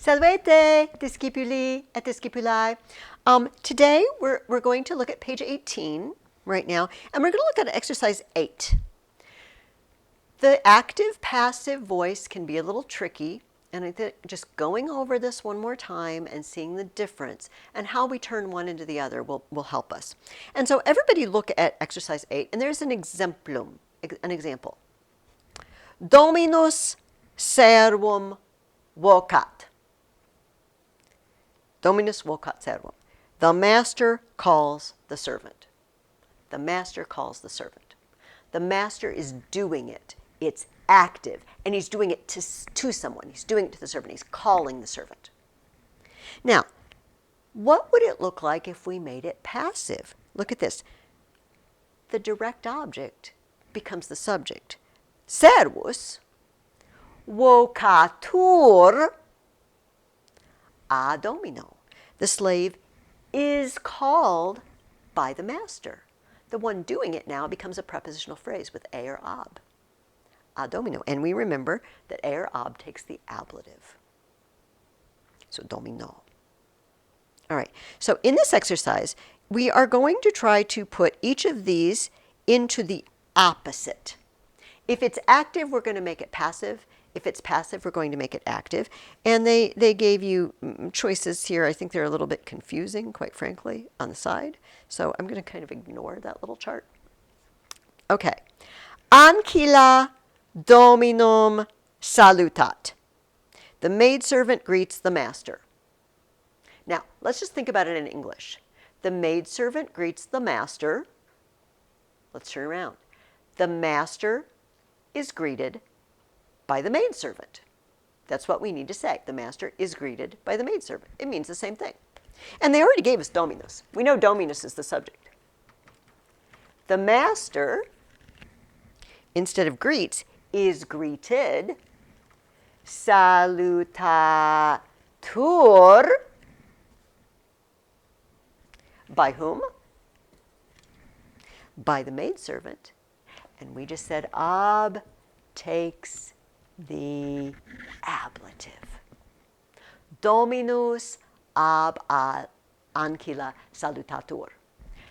Salvete, discipuli et discipuli. Today we're going to look at page 18 right now, and we're going to look at exercise 8. The active-passive voice can be a little tricky, and I think just going over this one more time and seeing the difference and how we turn one into the other will help us. And so everybody look at exercise 8, and there's an exemplum, an example. Dominus servum vocat. Dominus vocat servum. The master calls the servant. The master calls the servant. The master is doing it. It's active, and he's doing it to someone. He's doing it to the servant. He's calling the servant. Now, what would it look like if we made it passive? Look at this. The direct object becomes the subject. Servus vocatur a domino. The slave is called by the master. The one doing it now becomes a prepositional phrase with a or ab. A domino. And we remember that a or ab takes the ablative. So domino. All right. So in this exercise, we are going to try to put each of these into the opposite. If it's active, we're going to make it passive. If it's passive, we're going to make it active. And they gave you choices here. I think they're a little bit confusing, quite frankly, on the side. So I'm going to kind of ignore that little chart. Okay. Ancilla dominum salutat. The maidservant greets the master. Now, let's just think about it in English. The maidservant greets the master. Let's turn around. The master is greeted by the maidservant. That's what we need to say. The master is greeted by the maidservant. It means the same thing. And they already gave us dominus. We know dominus is the subject. The master, instead of greets, is greeted. Salutatur. By whom? By the maidservant. And we just said ab takes the ablative. Dominus ab ancilla salutatur.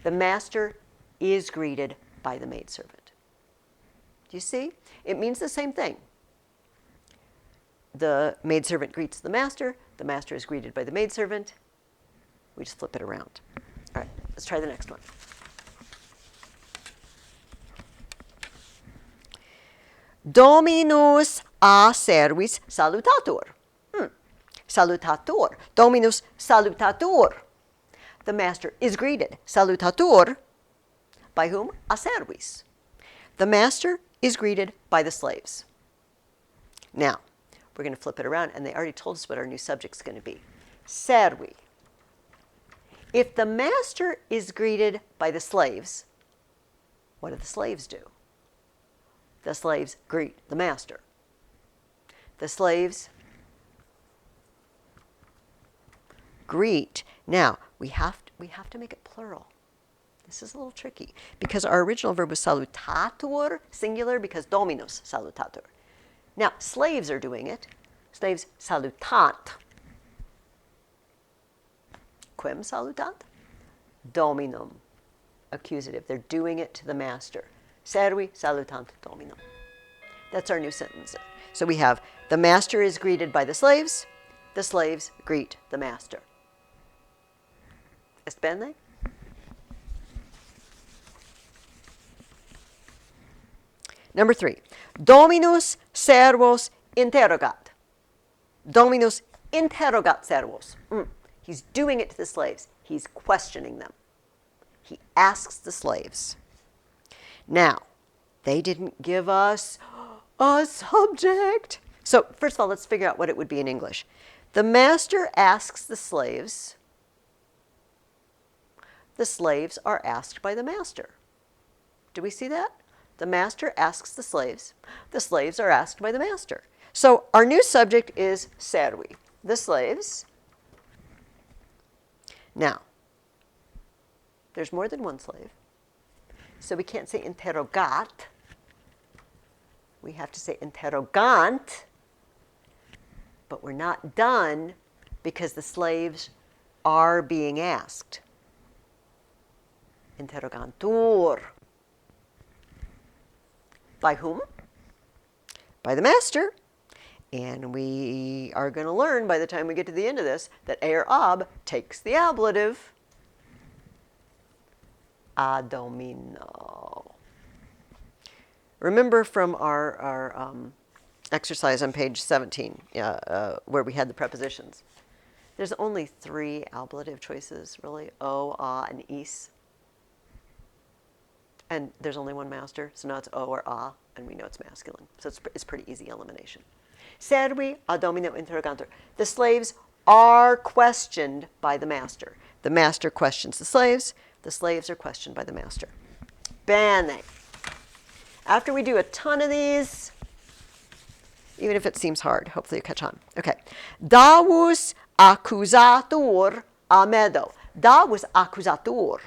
The master is greeted by the maidservant. Do you see? It means the same thing. The maidservant greets the master is greeted by the maidservant. We just flip it around. All right, let's try the next one. Dominus a servis salutatur. Salutatur. Dominus salutatur. The master is greeted. Salutatur. By whom? A servis. The master is greeted by the slaves. Now, we're going to flip it around, and they already told us what our new subject's going to be. Servi. If the master is greeted by the slaves, what do the slaves do? The slaves greet the master. The slaves greet. Now, we have to make it plural. This is a little tricky because our original verb was salutatur, singular, because dominus salutatur. Now, slaves are doing it. Slaves salutant. Quem salutant? Dominum, accusative. They're doing it to the master. Servi salutant dominum. That's our new sentence. So we have the master is greeted by the slaves greet the master. ¿Es bene? Number 3. Dominus servos interrogat. Dominus interrogat servos. He's doing it to the slaves. He's questioning them. He asks the slaves. Now, they didn't give us a subject. So first of all, let's figure out what it would be in English. The master asks the slaves. The slaves are asked by the master. Do we see that? The master asks the slaves. The slaves are asked by the master. So our new subject is servi, the slaves. Now, there's more than one slave. So we can't say interrogat. We have to say interrogant. But we're not done because the slaves are being asked. Interrogantur. By whom? By the master. And we are going to learn by the time we get to the end of this that a or ab takes the ablative. A domino. Remember from our exercise on page 17, where we had the prepositions. There's only 3 ablative choices, really, o, a, and is. And there's only one master, so now it's o or a, and we know it's masculine. So it's pretty easy elimination. Servi a domino interrogantur. The slaves are questioned by the master. The master questions the slaves are questioned by the master. Bene. After we do a ton of these, even if it seems hard, hopefully you catch on. Okay. Davus accusatur amedo. Davus accusatur.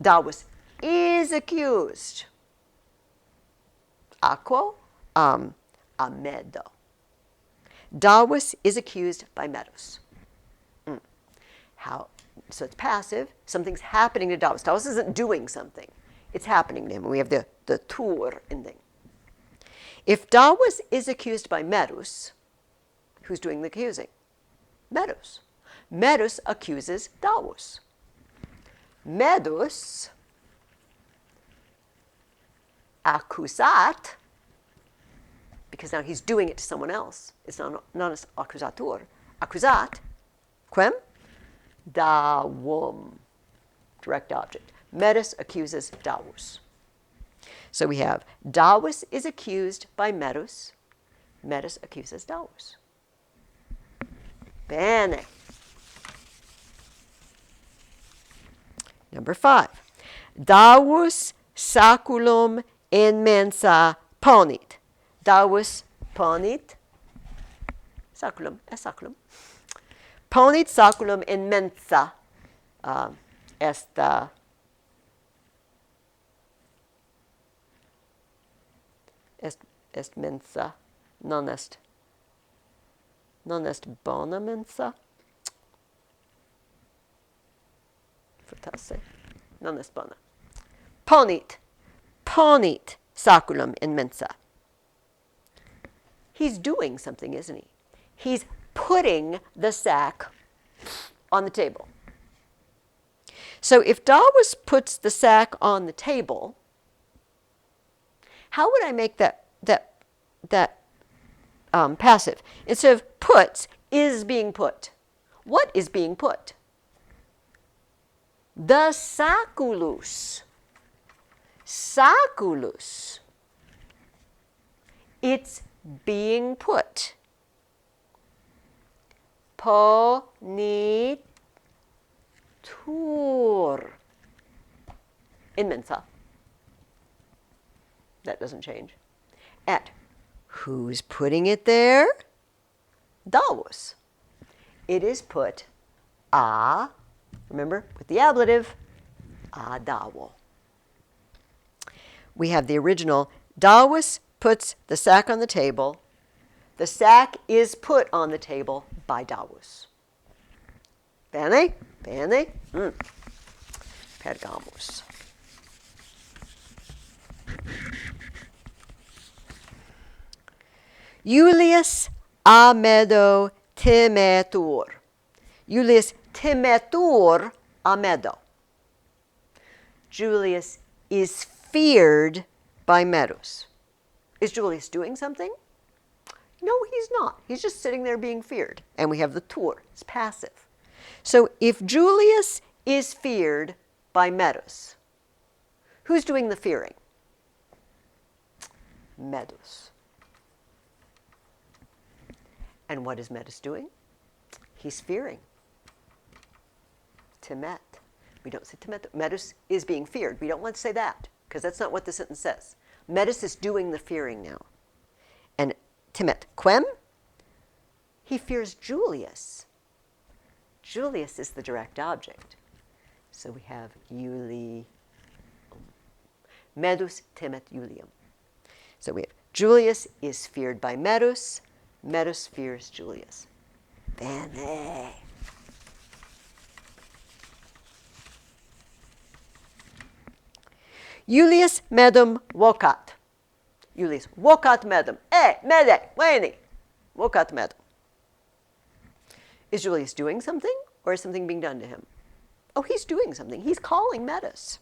Davus is accused. Aquo amedo. Davus is accused by medos. How? So it's passive. Something's happening to Davus. Davus isn't doing something. It's happening to him. We have the tur ending. If Davus is accused by Medus, who's doing the accusing? Medus. Medus accuses Davus. Medus accusat, because now he's doing it to someone else. It's not as accusatur. Accusat, quem? Davum. Direct object. Medus accuses Davus. So we have Davus is accused by Medus. Medus accuses Davus. Bene. Number 5. Davus saculum in mensa ponit. Davus ponit. Saculum, saculum. Ponit saculum in mensa. Est mensa, non est bona mensa. Fortasse, non est bona. Ponit saculum in mensa. He's doing something, isn't he? He's putting the sack on the table. So if Davus puts the sack on the table, how would I make that passive? Instead of puts, is being put. What is being put? The saculus. Saculus. It's being put. Ponitur. In mensa. That doesn't change. At who's putting it there? Davus. It is put remember, with the ablative, davo. We have the original. Davus puts the sack on the table. The sack is put on the table by Davus. Bene? Bene? Pergamus. Julius amedo timetur. Julius timetur amedo. Julius is feared by Medus. Is Julius doing something? No, he's not. He's just sitting there being feared. And we have the tur. It's passive. So if Julius is feared by Medus, who's doing the fearing? Medus. And what is Medus doing? He's fearing. Timet. We don't say timet. Medus is being feared. We don't want to say that, because that's not what the sentence says. Medus is doing the fearing now. And timet. Quem? He fears Julius. Julius is the direct object. So we have Iulium. Medus timet Iulium. So we have Julius is feared by Medus. Medus fears Julius. Bene. Julius medum vocat. Julius vocat medum. Mede, veni. Vocat medum. Is Julius doing something, or is something being done to him? Oh, he's doing something. He's calling Medus.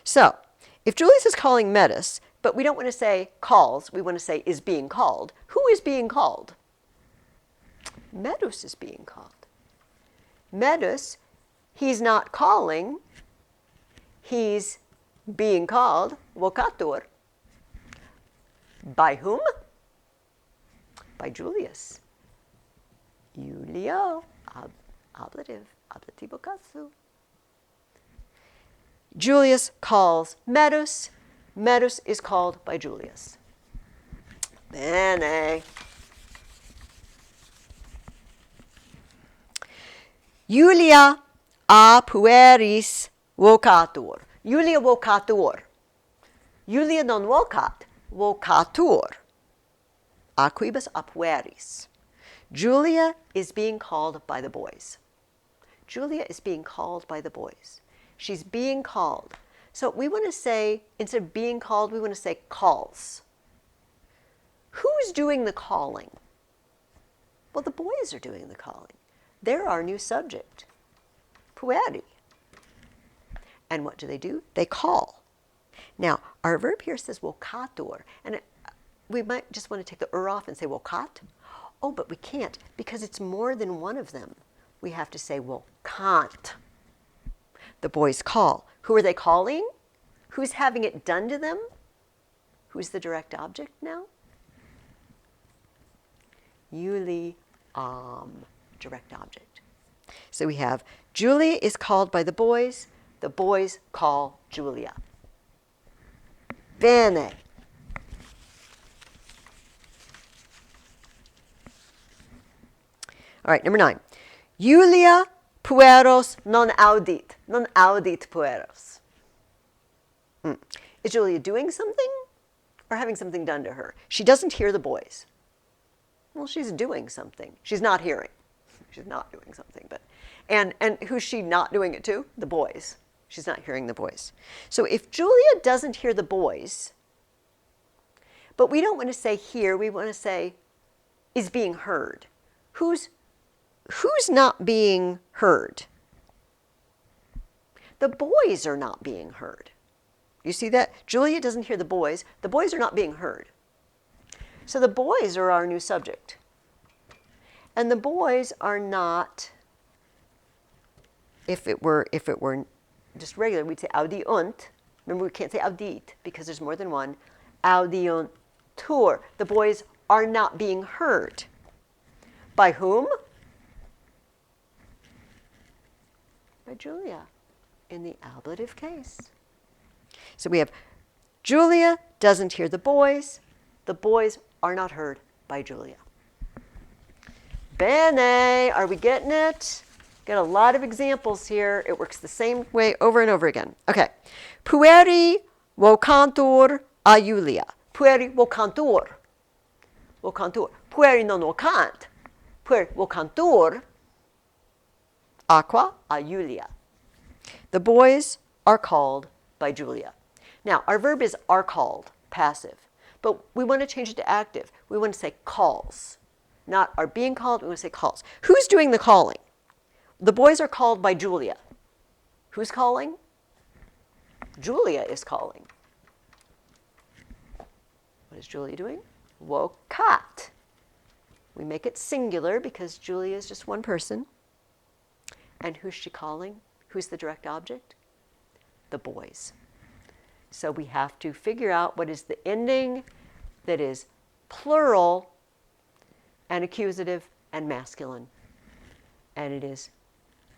So, if Julius is calling Medus, but we don't want to say calls, we want to say is being called. Who is being called? Medus is being called. Medus, he's not calling, he's being called, vocatur. By whom? By Julius. Julio, ablative, ablati vocatsu. Julius calls Medus. Medus is called by Julius. Bene. Julia a pueris vocatur. Julia vocatur. Julia non vocat, vocatur. A quibus a pueris. Julia is being called by the boys. Julia is being called by the boys. She's being called. So we want to say, instead of being called, we want to say calls. Who's doing the calling? Well, the boys are doing the calling. They're our new subject, pueri. And what do? They call. Now, our verb here says vocatur, and we might just want to take the off and say vocat. Oh, but we can't, because it's more than one of them. We have to say vocant. The boys call. Who are they calling? Who's having it done to them? Who's the direct object now? Juliam, direct object. So we have Julia is called by the boys call Julia. Bene. All right, number 9. Julia pueros non audit. Non audit pueros. Is Julia doing something or having something done to her? She doesn't hear the boys. Well, she's doing something. She's not hearing. She's not doing something. But and who's she not doing it to? The boys. She's not hearing the boys. So if Julia doesn't hear the boys, but we don't want to say hear, we want to say is being heard. Who's not being heard? The boys are not being heard. You see that? Julia doesn't hear the boys. The boys are not being heard. So the boys are our new subject. And the boys are not, if it were just regular, we'd say audiunt. Remember, we can't say audit because there's more than one. Audiuntur. The boys are not being heard. By whom? By Julia, in the ablative case. So we have Julia doesn't hear the boys are not heard by Julia. Bene, are we getting it? Got a lot of examples here. It works the same way over and over again. Okay. Pueri vocantur a Julia. Pueri vocantur. Vocantur. Pueri non vocant. Pueri vocantur aqua a Julia. The boys are called by Julia. Now, our verb is are called, passive, but we want to change it to active. We want to say calls, not are being called, we want to say calls. Who's doing the calling? The boys are called by Julia. Who's calling? Julia is calling. What is Julia doing? Vocat. We make it singular because Julia is just one person. And who's she calling? Who's the direct object? The boys. So we have to figure out what is the ending that is plural and accusative and masculine. And it is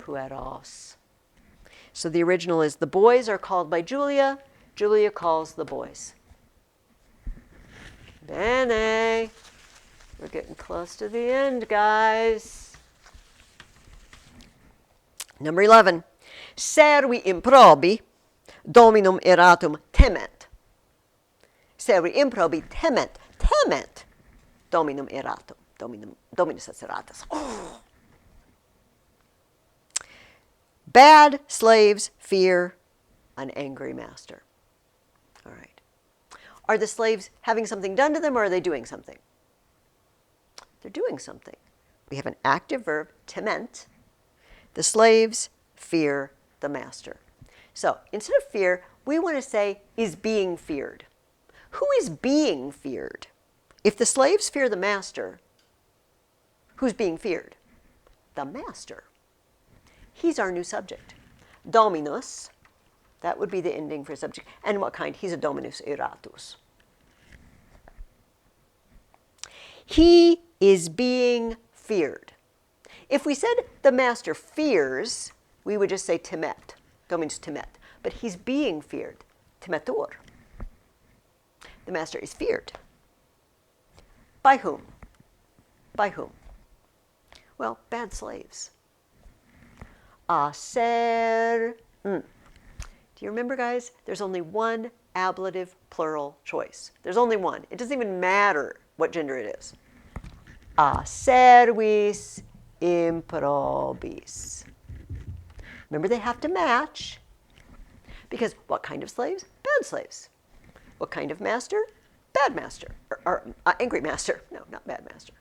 pueros. So the original is the boys are called by Julia. Julia calls the boys. Bene. We're getting close to the end, guys. Number 11. Servi improbi dominum eratum tement. Servi improbi tement. Tement. Dominum eratum. Dominus aceratus. Oh. Bad slaves fear an angry master. All right. Are the slaves having something done to them, or are they doing something? They're doing something. We have an active verb, tement. The slaves fear the master. So instead of fear, we want to say is being feared. Who is being feared? If the slaves fear the master, who's being feared? The master. He's our new subject. Dominus, that would be the ending for subject. And what kind? He's a dominus eratus. He is being feared. If we said the master fears, we would just say temet, dominus temet. But he's being feared, temetur. The master is feared. By whom? By whom? Well, bad slaves. Aser. Do you remember, guys? There's only one ablative plural choice. There's only one. It doesn't even matter what gender it is. Aservis improbis. Remember, they have to match. Because what kind of slaves? Bad slaves. What kind of master? Bad master. Or angry master. No, not bad master.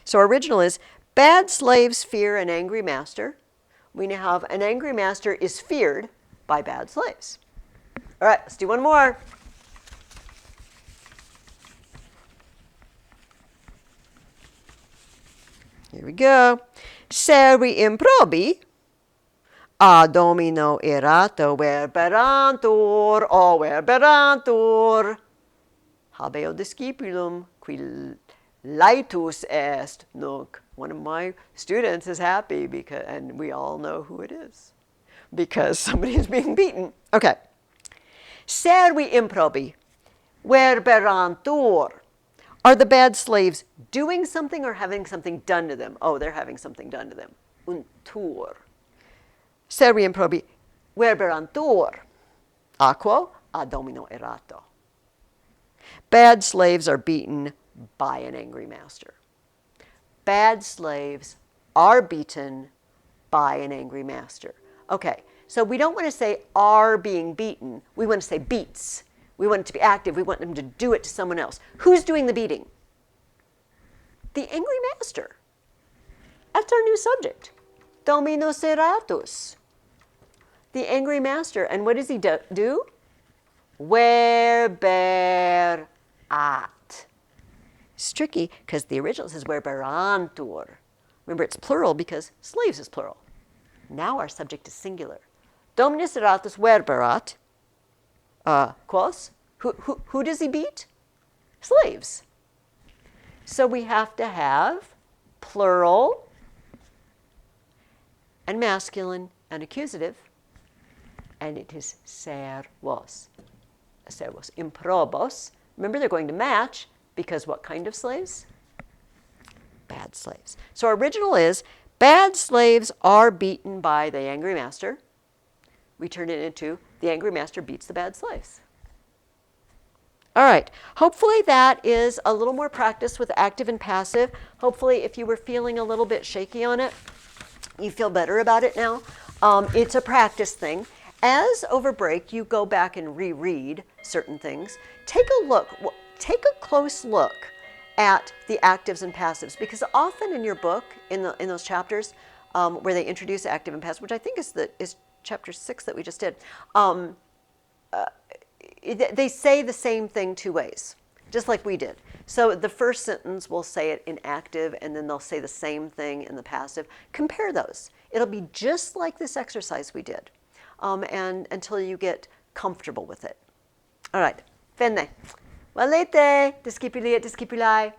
So our original is, bad slaves fear an angry master. We now have an angry master is feared by bad slaves. All right, let's do one more. Here we go. Servi improbi a domino erato verberantur, o verberantur. Habeo discipulum qui laetus est nunc. One of my students is happy because, and we all know who it is, because somebody is being beaten. Okay. Servi improbi verberantur. Are the bad slaves doing something or having something done to them? Oh, they're having something done to them. Untur. Servi improbi verberantur. Aquo a domino erato. Bad slaves are beaten by an angry master. Bad slaves are beaten by an angry master. Okay, so we don't want to say are being beaten. We want to say beats. We want it to be active. We want them to do it to someone else. Who's doing the beating? The angry master. That's our new subject. Dominus eratus. The angry master. And what does he do? Verberat. It's tricky because the original says verberantur. Remember, it's plural because slaves is plural. Now our subject is singular. Dominus eratus verberat. Quos? Who does he beat? Slaves. So we have to have plural and masculine and accusative, and it is servos. Servos. Improbos. Remember, they're going to match because what kind of slaves? Bad slaves. So our original is, bad slaves are beaten by the angry master. We turn it into, the angry master beats the bad slaves. All right. Hopefully that is a little more practice with active and passive. Hopefully if you were feeling a little bit shaky on it, you feel better about it now. It's a practice thing. As over break, you go back and reread certain things. Take a look. Take a close look at the actives and passives, because often in your book, in those chapters where they introduce active and passive, which I think is chapter 6 that we just did, they say the same thing two ways, just like we did. So the first sentence will say it in active, and then they'll say the same thing in the passive. Compare those. It'll be just like this exercise we did, and until you get comfortable with it. All right. Fenne. Valete, discipuli et discipuli.